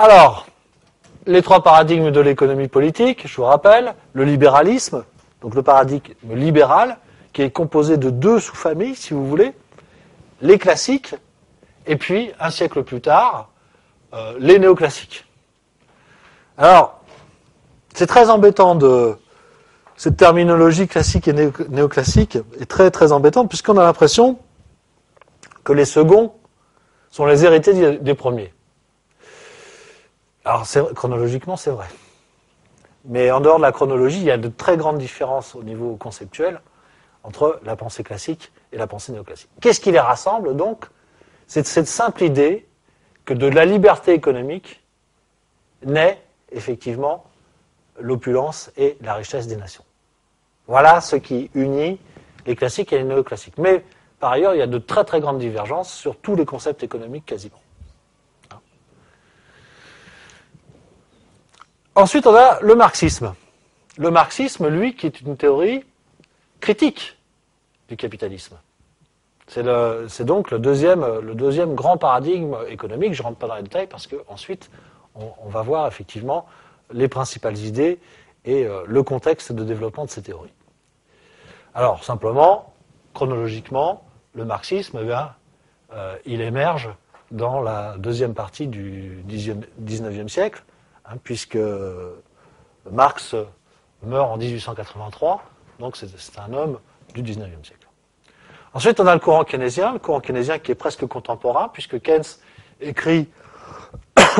Alors, les trois paradigmes de l'économie politique, je vous rappelle, le libéralisme, donc le paradigme libéral, qui est composé de deux sous-familles, si vous voulez, les classiques, et puis, un siècle plus tard, les néoclassiques. Alors, c'est très embêtant de... Cette terminologie classique et néoclassique est très très embêtante, puisqu'on a l'impression que les seconds sont les héritiers des premiers. Alors, chronologiquement, c'est vrai. Mais en dehors de la chronologie, il y a de très grandes différences au niveau conceptuel entre la pensée classique et la pensée néoclassique. Qu'est-ce qui les rassemble, donc? C'est cette simple idée que de la liberté économique naît, effectivement, l'opulence et la richesse des nations. Voilà ce qui unit les classiques et les néoclassiques. Mais, par ailleurs, il y a de très très grandes divergences sur tous les concepts économiques quasiment. Ensuite, on a le marxisme. Le marxisme, lui, qui est une théorie critique du capitalisme. C'est donc le deuxième grand paradigme économique. Je ne rentre pas dans les détails parce qu'ensuite, on va voir effectivement les principales idées et le contexte de développement de ces théories. Alors, simplement, chronologiquement, le marxisme, il émerge dans la deuxième partie du XIXe siècle, puisque Marx meurt en 1883, donc c'est un homme du XIXe siècle. Ensuite, on a le courant keynésien qui est presque contemporain, puisque Keynes écrit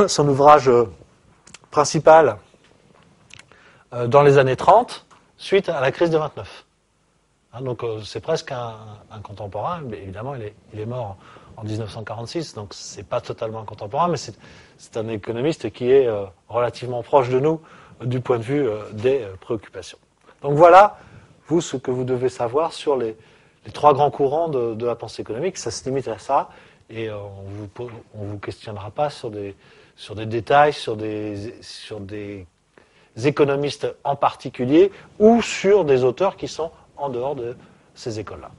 son ouvrage principal dans les années 30, suite à la crise de 29. Donc c'est presque un contemporain, mais évidemment il est mort en 1946, donc c'est pas totalement un contemporain, mais c'est un économiste qui est relativement proche de nous du point de vue des préoccupations. Donc voilà, vous, ce que vous devez savoir sur les trois grands courants de la pensée économique, ça se limite à ça, et on vous questionnera pas sur des détails, sur des économistes en particulier, ou sur des auteurs qui sont en dehors de ces écoles-là.